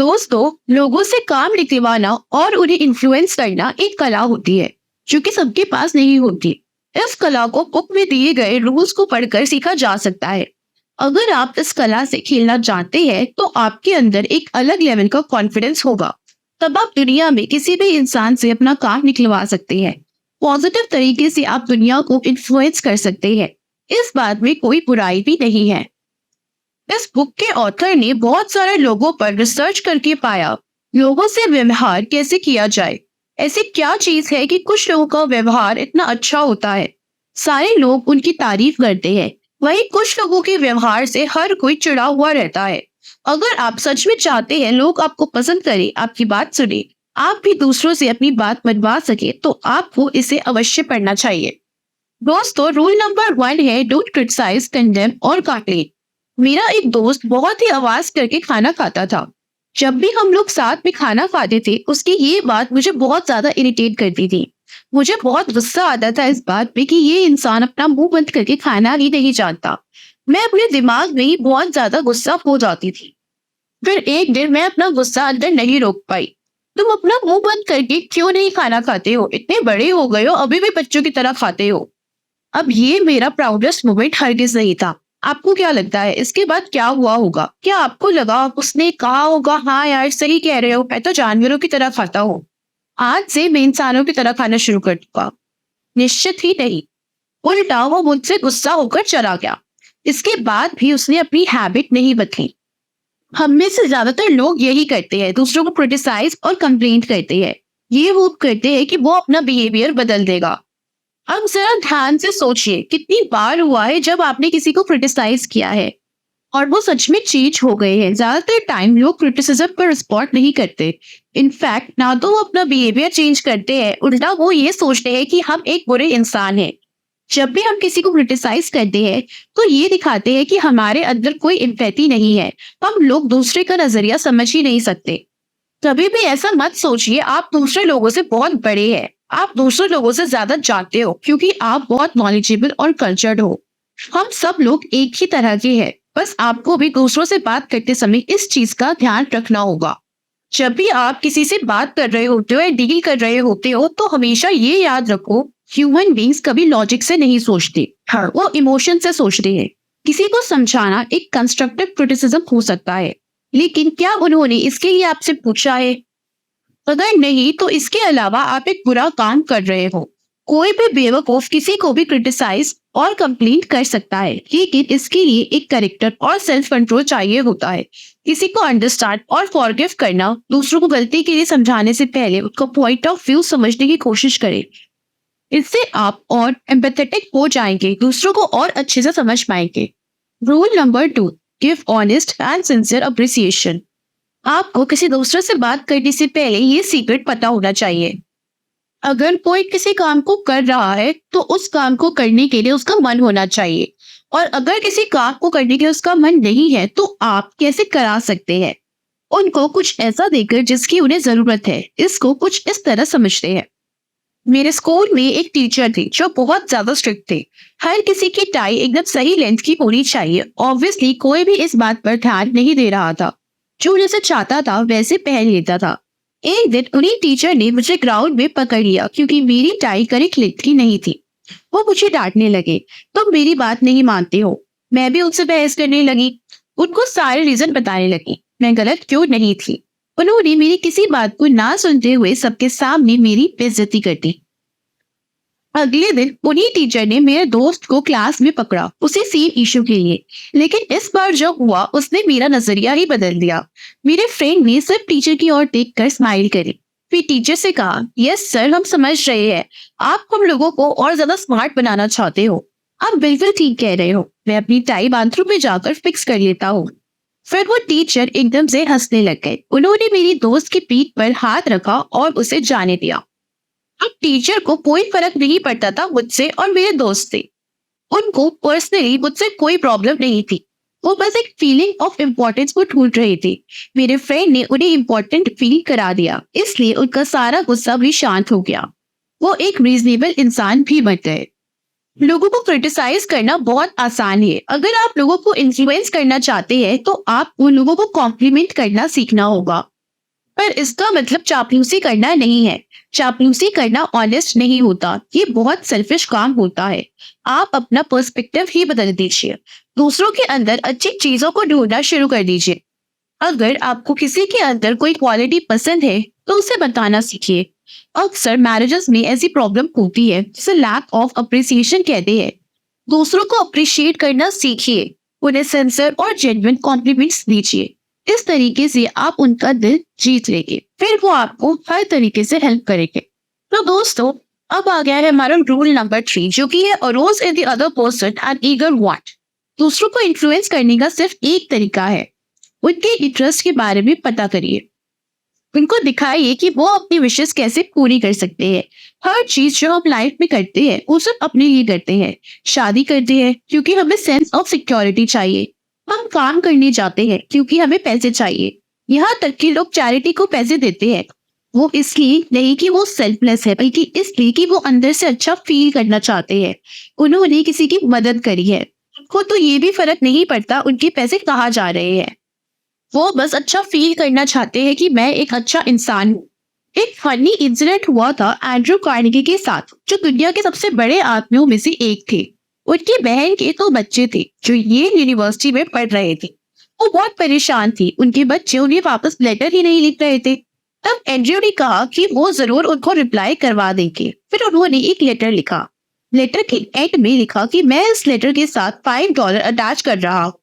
दोस्तों, लोगों से काम निकलवाना और उन्हें इन्फ्लुएंस करना एक कला होती है जो कि सबके पास नहीं होती। इस कला को बुक में दिए गए रूल्स को पढ़कर सीखा जा सकता है। अगर आप इस कला से खेलना चाहते हैं तो आपके अंदर एक अलग लेवल का कॉन्फिडेंस होगा। तब आप दुनिया में किसी भी इंसान से अपना काम निकलवा सकते हैं। पॉजिटिव तरीके से आप दुनिया को इन्फ्लुएंस कर सकते हैं। इस बात में कोई बुराई भी नहीं है। इस बुक के ऑथर ने बहुत सारे लोगों पर रिसर्च करके पाया लोगों से व्यवहार कैसे किया जाए। ऐसी क्या चीज है कि कुछ लोगों का व्यवहार इतना अच्छा होता है, सारे लोग उनकी तारीफ करते हैं, वहीं कुछ लोगों के व्यवहार से हर कोई चिढ़ा हुआ रहता है। अगर आप सच में चाहते हैं लोग आपको पसंद करें, आपकी बात सुने, आप भी दूसरों से अपनी बात मनवा सके, तो आपको इसे अवश्य पढ़ना चाहिए। दोस्तों, रूल नंबर 1 है डोंट क्रिटिसाइज, कंडेम और काटे। मेरा एक दोस्त बहुत ही आवाज करके खाना खाता था। जब भी हम लोग साथ में खाना खाते थे, उसकी ये बात मुझे बहुत ज्यादा इरिटेट करती थी। मुझे बहुत गुस्सा आता था इस बात पे कि ये इंसान अपना मुंह बंद करके खाना ही नहीं जानता। मैं अपने दिमाग में ही बहुत ज्यादा गुस्सा हो जाती थी। फिर एक दिन मैं अपना गुस्सा अंदर नहीं रोक पाई। तुम अपना मुंह बंद करके क्यों नहीं खाना खाते हो? इतने बड़े हो गए हो, अभी भी बच्चों की तरह खाते हो। अब ये मेरा प्राउडेस्ट मोमेंट हरगिज नहीं था। आपको क्या लगता है इसके बाद क्या हुआ होगा? क्या आपको लगा उसने कहा होगा हाँ यार सही कह रहे हो, मैं तो जानवरों की तरह खाता हूँ, आज से मैं इंसानों की तरह खाना शुरू कर दूंगा? निश्चित ही नहीं। उल्टा वो मुझसे गुस्सा होकर चला गया। इसके बाद भी उसने अपनी हैबिट नहीं बदली। हम में से ज्यादातर लोग यही करते हैं, दूसरों को क्रिटिसाइज और कंप्लेंट करते हैं। ये होप करते हैं कि वो अपना बिहेवियर बदल देगा। अब जरा ध्यान से सोचिए, कितनी बार हुआ है जब आपने किसी को क्रिटिसाइज किया है और वो सच में चेंज हो गए हैं? ज्यादातर टाइम लोग क्रिटिसिज्म पर रिस्पॉन्ड नहीं करते। इनफैक्ट ना तो वो अपना बिहेवियर चेंज करते हैं, उल्टा वो ये सोचते हैं कि हम एक बुरे इंसान हैं। जब भी हम किसी को क्रिटिसाइज करते हैं तो ये दिखाते हैं कि हमारे अंदर कोई एम्पैथी नहीं है। हम लोग दूसरे का नजरिया समझ ही नहीं सकते। कभी भी ऐसा मत सोचिए आप दूसरे लोगों से बहुत बड़े हैं। आप दूसरे लोगों से ज्यादा जानते हो क्योंकि आप बहुत नॉलेजेबल और कल्चर्ड हो। हम सब लोग एक ही तरह के हैं, बस आपको भी दूसरों से बात करते समय इस चीज का ध्यान रखना होगा। जब भी आप किसी से बात कर रहे होते हो या डील कर रहे होते हो तो हमेशा ये याद रखो, ह्यूमन बींग्स कभी लॉजिक से नहीं सोचते, वो इमोशन से सोचते हैं। किसी को समझाना एक कंस्ट्रक्टिव क्रिटिसिज्म हो सकता है, लेकिन क्या उन्होंने इसके लिए आपसे पूछा है? अगर नहीं तो इसके अलावा आप एक बुरा काम कर रहे हो। कोई भी बेवकूफ किसी को भी क्रिटिसाइज और कंप्लेंट कर सकता है, लेकिन इसके लिए एक कैरेक्टर और सेल्फ कंट्रोल चाहिए होता है। किसी को अंडरस्टैंड और फॉरगिव करना, दूसरों को गलती के लिए समझाने से पहले उसका पॉइंट ऑफ व्यू समझने की कोशिश करें। इससे आप और एम्पैथेटिक हो जाएंगे, दूसरों को और अच्छे से समझ पाएंगे। Rule number 2, give honest and sincere appreciation. आपको किसी दूसरे से बात करने से पहले ये सीक्रेट पता होना चाहिए। अगर कोई किसी काम को कर रहा है तो उस काम को करने के लिए उसका मन होना चाहिए, और अगर किसी काम को करने के लिए उसका मन नहीं है तो आप कैसे करा सकते हैं? उनको कुछ ऐसा देकर जिसकी उन्हें जरूरत है। इसको कुछ इस तरह समझते हैं। मेरे स्कूल में एक टीचर थे जो बहुत ज्यादा स्ट्रिक्ट थे। हर किसी की टाई एकदम सही लेंथ की होनी चाहिए। ऑब्वियसली कोई भी इस बात पर ध्यान नहीं दे रहा था। जो जैसे चाहता था वैसे पहन लेता था। एक दिन उन्हीं टीचर ने मुझे ग्राउंड में पकड़ लिया क्योंकि मेरी टाई करेक्ट लेंथ की नहीं थी। वो मुझे डांटने लगे, तुम मेरी बात नहीं मानते हो। मैं भी उनसे बहस करने लगी, उनको सारे रीजन बताने लगी मैं गलत क्यों नहीं थी। उन्होंने मेरी किसी बात को ना सुनते हुए सबके सामने मेरी बेइज्जती कर दी। अगले दिन उन्हीं टीचर ने मेरे दोस्त को क्लास में पकड़ा, उसी सेम इशू के लिए। लेकिन इस बार जो हुआ उसने मेरा नजरिया ही बदल दिया। मेरे फ्रेंड ने सिर्फ टीचर की ओर देखकर स्माइल करी, फिर टीचर से कहा, यस सर, हम समझ रहे हैं, आप हम लोगों को और ज्यादा स्मार्ट बनाना चाहते हो। आप बिल्कुल ठीक कह रहे हो, मैं अपनी टाई बाथरूम में जाकर फिक्स कर लेता हूँ। फिर वो टीचर एकदम से हंसने लग गए। उन्होंने मेरी दोस्त की पीठ पर हाथ रखा और उसे जाने दिया। अब टीचर को कोई फर्क नहीं पड़ता था मुझसे और मेरे दोस्त से। उनको पर्सनली मुझसे कोई प्रॉब्लम नहीं थी। वो बस एक फीलिंग ऑफ इम्पोर्टेंस को ढूंढ रहे थे। मेरे फ्रेंड ने उन्हें इम्पोर्टेंट फील करा दिया, इसलिए उनका सारा गुस्सा भी शांत हो गया। वो एक रीजनेबल इंसान भी बन गए। लोगों को क्रिटिसाइज करना बहुत आसान है। अगर आप लोगों को इन्फ्लुएंस करना चाहते हैं तो आप उन लोगों को कॉम्प्लीमेंट करना सीखना होगा। पर इसका मतलब चापलूसी करना नहीं है। चापलूसी करना ऑनेस्ट नहीं होता, ये बहुत सेल्फिश काम होता है। आप अपना पर्सपेक्टिव ही बदल दीजिए। दूसरों के अंदर अच्छी चीजों को ढूंढना शुरू कर दीजिए। अगर आपको किसी के अंदर कोई क्वालिटी पसंद है तो उसे बताना सीखिए। अक्सर मैरिजेस में ऐसी प्रॉब्लम होती है जिसे लैक ऑफ अप्रिसिएशन कहते हैं। दूसरों को अप्रिशिएट करना सीखिए, उन्हें सेंसर और जेन्युइन कॉम्प्लीमेंट्स दीजिए। इस तरीके से आप उनका दिल जीत लेंगे, फिर वो आपको हर तरीके से हेल्प करेंगे। तो दोस्तों, अब आ गया है हमारा रूल नंबर 3, जो कि है arouse in the other person and eager want. दूसरों को इन्फ्लुएंस करने का सिर्फ एक तरीका है, उनके इंटरेस्ट के बारे में पता करिए। उनको दिखाइए कि वो अपनी विशेष कैसे पूरी कर सकते हैं। हर चीज जो हम लाइफ में करते हैं वो सिर्फ अपने लिए करते हैं। शादी करते हैं क्योंकि हमें सेंस ऑफ सिक्योरिटी चाहिए। हम काम करने जाते हैं क्योंकि हमें पैसे चाहिए। यहाँ तक कि लोग चैरिटी को पैसे देते हैं, वो इसलिए नहीं कि वो सेल्फलेस है, बल्कि इसलिए कि वो अंदर से अच्छा फील करना चाहते हैं। उन्होंने किसी की मदद करी है, उनको तो ये भी फर्क नहीं पड़ता उनके पैसे कहाँ जा रहे हैं। वो बस अच्छा फील करना चाहते हैं कि मैं एक अच्छा इंसान हूँ। एक फनी इंसिडेंट हुआ था एंड्रू कार्नेगी के साथ, जो दुनिया के सबसे बड़े आदमियों में से एक थे। उनकी बहन के 2 बच्चे थे जो ये यूनिवर्सिटी में पढ़ रहे थे। वो बहुत परेशान थी, उनके बच्चे उन्हें वापस लेटर ही नहीं लिख रहे थे। तब एंड्रयू ने कहा कि वो जरूर उनको रिप्लाई करवा देंगे। फिर उन्होंने एक लेटर लिखा। लेटर के एंड में लिखा कि मैं इस लेटर के साथ $5 अटैच कर रहा हूँ।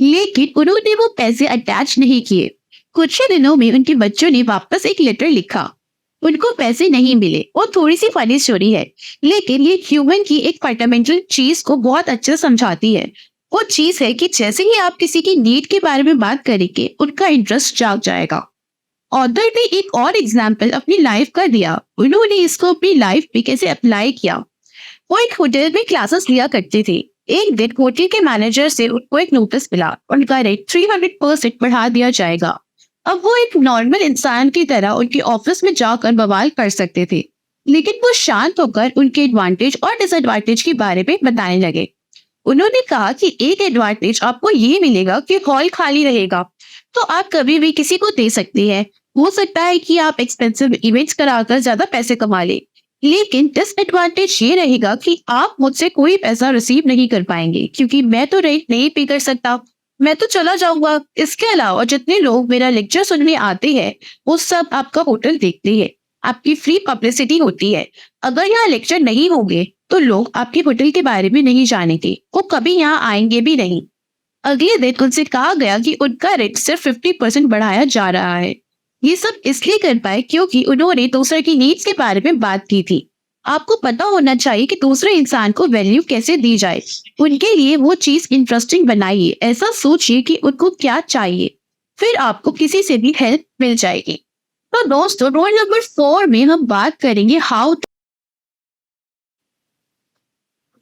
लेकिन उन्होंने वो पैसे अटैच नहीं किए। कुछ ही दिनों में उनके बच्चों ने वापस एक लेटर लिखा। उनको पैसे नहीं मिले और थोड़ी सी फनी स्टोरी है, लेकिन ये ह्यूमन की एक फंडामेंटल चीज को बहुत अच्छे से समझाती है। वो चीज है कि जैसे ही आप किसी की नीड के बारे में बात करेंगे, उनका इंटरेस्ट जाग जाएगा। ऑथर ने एक और एग्जाम्पल अपनी लाइफ का दिया। उन्होंने इसको अपनी लाइफ में कैसे अप्लाई किया। वो एक होटल में क्लासेस लिया करते थे। एक दिन होटल के मैनेजर से उनको एक नोटिस मिला, उनका रेट 300% बढ़ा दिया जाएगा। अब वो एक नॉर्मल इंसान की तरह उनके ऑफिस में जाकर बवाल कर सकते थे, लेकिन वो शांत होकर उनके एडवांटेज और डिसएडवांटेज के बारे में बताने लगे। उन्होंने कहा कि एक एडवांटेज आपको ये मिलेगा कि हॉल खाली रहेगा, तो आप कभी भी किसी को दे सकते हैं। हो सकता है कि आप एक्सपेंसिव इवेंट्स कराकर ज्यादा पैसे कमा ले, लेकिन डिसएडवांटेज ये रहेगा कि आप मुझसे कोई पैसा रिसीव नहीं कर पाएंगे, क्योंकि मैं तो रेंट नहीं पे कर सकता, मैं तो चला जाऊंगा। इसके अलावा जितने लोग मेरा लेक्चर सुनने आते हैं, वो सब आपका होटल देखते हैं। आपकी फ्री पब्लिसिटी होती है। अगर यहाँ लेक्चर नहीं होंगे तो लोग आपके होटल के बारे में नहीं जानेंगे, वो कभी यहाँ आएंगे भी नहीं। अगले दिन उनसे कहा गया कि उनका रेट सिर्फ 50% बढ़ाया जा रहा है। ये सब इसलिए कर पाए क्योंकि उन्होंने दूसरे की नीड्स के बारे में बात की थी। आपको पता होना चाहिए कि दूसरे इंसान को वैल्यू कैसे दी जाए। उनके लिए वो चीज इंटरेस्टिंग बनाइए। ऐसा सोचिए कि उनको क्या चाहिए, फिर आपको किसी से भी हेल्प मिल जाएगी। तो दोस्तों, रोल नंबर 4 में हम बात करेंगे how.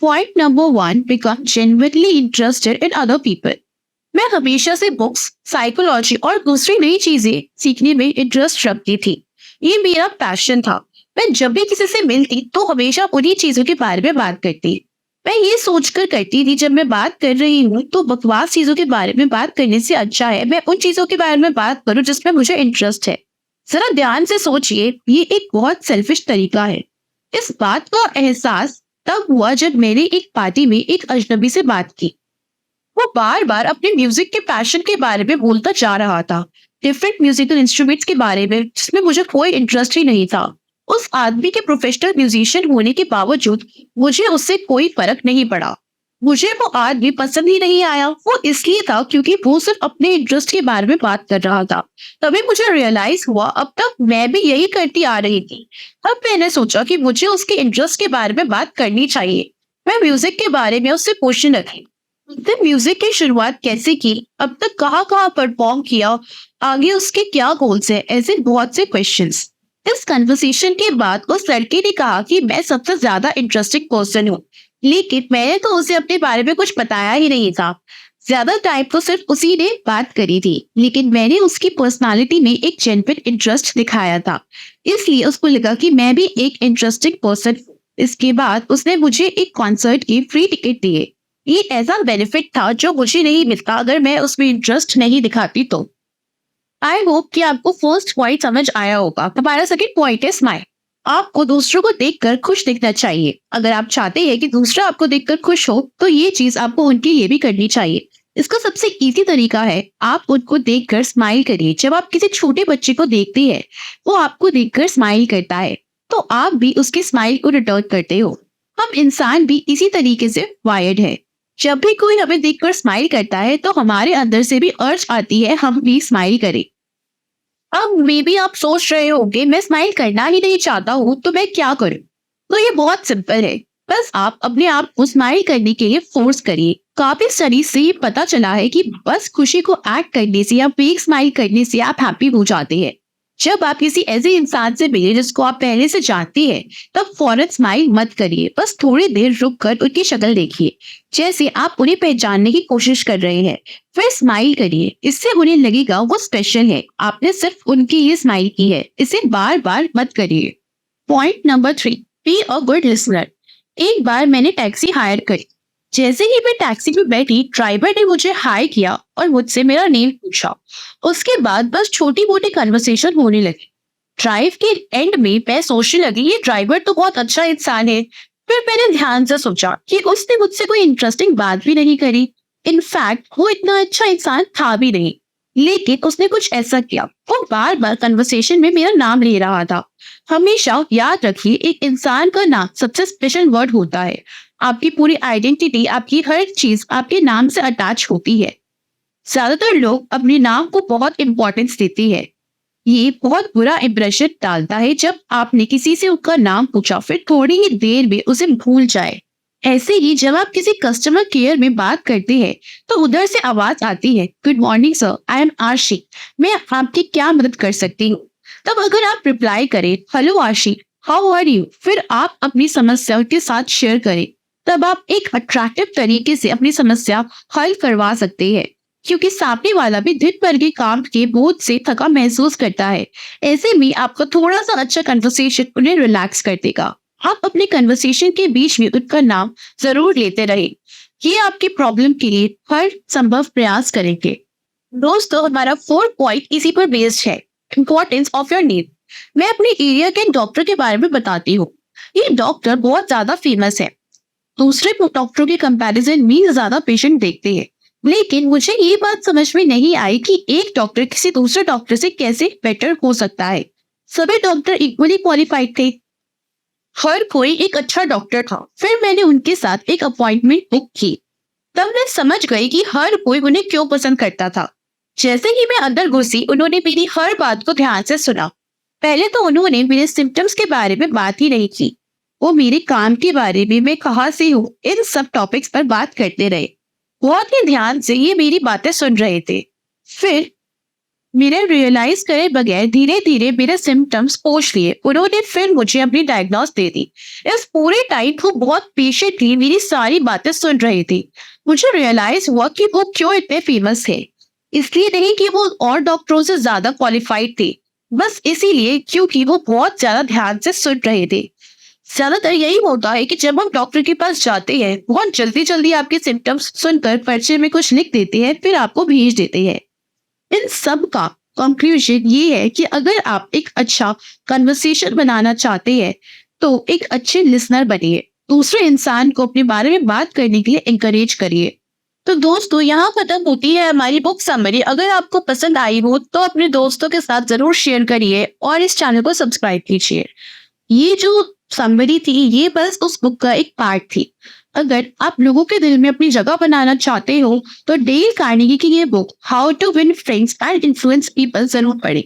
Point number 1, become genuinely interested in other people. मैं हमेशा से बुक्स, साइकोलॉजी और दूसरी नई चीजें सीखने में इंटरेस्ट रखती थी। ये मेरा पैशन था। मैं जब भी किसी से मिलती तो हमेशा उन्हीं चीजों के बारे में बात करती। मैं ये सोचकर करती थी, जब मैं बात कर रही हूँ तो बकवास चीजों के बारे में बात करने से अच्छा है मैं उन चीजों के बारे में बात करूँ जिसमें मुझे इंटरेस्ट है। जरा ध्यान से सोचिए, ये एक बहुत सेल्फिश तरीका है। इस बात का एहसास तब हुआ जब मैंने एक पार्टी में एक अजनबी से बात की। वो बार बार अपने म्यूजिक के पैशन के बारे में बोलता जा रहा था, डिफरेंट म्यूजिकल इंस्ट्रूमेंट्स के बारे में जिसमें मुझे कोई इंटरेस्ट ही नहीं था। उस आदमी के प्रोफेशनल म्यूजिशियन होने के बावजूद मुझे उससे कोई फर्क नहीं पड़ा। मुझे वो आदमी पसंद ही नहीं आया। वो इसलिए था क्योंकि वो सिर्फ अपने इंटरेस्ट के बारे में बात कर रहा था। तभी मुझे रियलाइज हुआ, अब तक मैं भी यही करती आ रही थी। अब मैंने सोचा कि मुझे उसके इंटरेस्ट के बारे में बात करनी चाहिए। मैं म्यूजिक के बारे में उससे क्वेश्चन रखी। उसने म्यूजिक की शुरुआत कैसे की, अब तक कहाँ कहाँ परफॉर्म किया, आगे उसके क्या गोल्स है, ऐसे बहुत से क्वेश्चंस। इस कन्वर्सेशन के बाद उस लड़के ने कहा कि मैं सबसे ज्यादा इंटरेस्टिंग पर्सन हूँ, लेकिन मैंने तो उसे अपने बारे में कुछ बताया ही नहीं था। ज्यादा टाइम तो सिर्फ उसी ने बात करी थी, लेकिन मैंने उसकी पर्सनालिटी में एक जेन्युइन इंटरेस्ट दिखाया था, इसलिए उसको लगा कि मैं भी एक इंटरेस्टिंग पर्सन हूँ। इसके बाद उसने मुझे एक कॉन्सर्ट की फ्री टिकट दिए। ये ऐसा बेनिफिट था जो मुझे नहीं मिलता अगर मैं उसमें इंटरेस्ट नहीं दिखाती तो। आई होप कि आपको फर्स्ट पॉइंट समझ आया होगा। हमारा सेकंड पॉइंट है स्माइल। आपको दूसरों को देखकर खुश दिखना चाहिए। अगर आप चाहते हैं कि दूसरा आपको देखकर खुश हो, तो ये चीज आपको उनके लिए भी करनी चाहिए। इसका सबसे इजी तरीका है, आप उनको देखकर स्माइल करिए। जब आप किसी छोटे बच्चे को देखते हैं, वो आपको देखकर स्माइल करता है, तो आप भी उसकी स्माइल को रिटर्न करते हो। हम इंसान भी इसी तरीके से वायर्ड है। जब भी कोई हमें देखकर स्माइल करता है, तो हमारे अंदर से भी अर्ज आती है हम भी स्माइल करें। अब मे बी आप सोच रहे होंगे, मैं स्माइल करना ही नहीं चाहता हूँ, तो मैं क्या करूँ? तो ये बहुत सिंपल है। बस आप अपने आप को स्माइल करने के लिए फोर्स करिए। काफी स्टडी से ये पता चला है कि बस खुशी को एक्ट करने से या फेक स्माइल करने से आप हैप्पी हो जाते हैं। जब आप किसी ऐसे इंसान से मिले जिसको आप पहले से जानते हैं, तब फौरन स्माइल मत करिए। बस थोड़ी देर रुक कर उनकी शक्ल देखिए, जैसे आप उन्हें पहचानने की कोशिश कर रहे हैं। फिर स्माइल करिए। इससे उन्हें लगेगा वो स्पेशल है, आपने सिर्फ उनकी ही स्माइल की है। इसे बार बार मत करिए। Point number 3, be a good listener. एक बार मैंने टैक्सी हायर करी। जैसे ही मैं टैक्सी में बैठी, ड्राइवर ने मुझे हाय किया और मुझसे मेरा नेम पूछा। उसके बाद बस छोटी मोटी कन्वर्सेशन होने लगी। ड्राइव के एंड में मैं सोचने लगी, ये ड्राइवर तो बहुत अच्छा इंसान है। फिर मैंने ध्यान से सोचा कि उसने मुझसे कोई इंटरेस्टिंग बात भी नहीं करी। इनफैक्ट वो इतना अच्छा इंसान था भी नहीं, लेकिन उसने कुछ ऐसा किया, वो बार बार कन्वर्सेशन में मेरा नाम ले रहा था। हमेशा याद रखिए, एक इंसान का नाम सबसे स्पेशल वर्ड होता है। आपकी पूरी आइडेंटिटी, आपकी हर चीज आपके नाम से अटैच होती है। ज्यादातर लोग अपने नाम को बहुत इंपॉर्टेंस देते हैं। ये बहुत बुरा इंप्रेशन डालता है जब आपने किसी से उनका नाम पूछा, फिर थोड़ी ही देर में उसे भूल जाए। ऐसे ही जब आप किसी कस्टमर केयर में बात करते हैं, तो उधर से आवाज आती है, good morning sir, I am आशी, मैं आपकी क्या मदद कर सकती हूँ? तब अगर आप रिप्लाई करें, हेलो आशी, हाउ आर यू, फिर आप अपनी समस्या उनके साथ शेयर करें। तब आप एक अट्रैक्टिव तरीके से अपनी समस्या हल करवा सकते हैं, क्योंकि सामने वाला भी दिन भर के काम के बोझ से थका महसूस करता है। ऐसे में आपका थोड़ा सा अच्छा कन्वर्सेशन उन्हें रिलैक्स कर देगा। आप अपने कन्वर्सेशन के बीच में उनका नाम जरूर लेते रहे। ये आपकी प्रॉब्लम के लिए हर संभव प्रयास करेंगे। दोस्तों, हमारा 4 पॉइंट इसी पर बेस्ड है, इम्पोर्टेंस ऑफ योर नेम। मैं अपने एरिया के डॉक्टर के बारे में बताती हूँ। ये डॉक्टर बहुत ज्यादा फेमस है। दूसरे डॉक्टरों के कंपैरिजन में ज्यादा पेशेंट देखते हैं। लेकिन मुझे ये बात समझ में नहीं आई कि एक डॉक्टर किसी दूसरे डॉक्टर से कैसे बेटर हो सकता है। सभी डॉक्टर इक्वली क्वालिफाइड थे। हर कोई एक अच्छा डॉक्टर था। फिर मैंने उनके साथ एक अपॉइंटमेंट बुक की। तब मैं समझ गई कि हर कोई उन्हें क्यों पसंद करता था। जैसे ही मैं अंदर घुसी, उन्होंने मेरी हर बात को ध्यान से सुना। पहले तो उन्होंने मेरे सिम्टम्स के बारे में बात ही नहीं की। वो मेरे काम के बारे में, मैं कहाँ से हूँ, इन सब टॉपिक्स पर बात करते रहे। बहुत ही ध्यान से ये मेरी बातें सुन रहे थे। फिर मेरे रियलाइज करे बगैर धीरे धीरे मेरे सिम्टम्स पूछ लिए। उन्होंने फिर मुझे अपनी डायग्नोस दे दी। इस पूरे टाइम वो बहुत पेशेंटली मेरी सारी बातें सुन रहे थे। मुझे रियलाइज हुआ कि वो क्यों इतने फेमस है। इसलिए नहीं कि वो और डॉक्टरों से ज्यादा क्वालिफाइड थे, बस इसीलिए क्योंकि वो बहुत ज्यादा ध्यान से सुन रहे थे। ज्यादातर यही होता है कि जब हम डॉक्टर के पास जाते हैं, बहुत जल्दी जल्दी आपके सिम्टम्स सुनकर पर्चे में कुछ लिख देते हैं, फिर आपको भेज देते हैं। इन सब का कंक्लूजन ये है कि अगर आप एक अच्छा कन्वर्सेशन बनाना चाहते हैं, तो एक अच्छे लिसनर बनिए। दूसरे इंसान को अपने बारे में बात करने के लिए एंकरेज करिए। तो दोस्तों, यहाँ खत्म होती है हमारी बुक समरी। अगर आपको पसंद आई हो तो अपने दोस्तों के साथ जरूर शेयर करिए और इस चैनल को सब्सक्राइब कीजिए। ये जो समरी थी, ये बस उस बुक का एक पार्ट थी। अगर आप लोगों के दिल में अपनी जगह बनाना चाहते हो, तो डेल कार्नेगी की ये book how to win friends and influence people जरूर पढ़ें।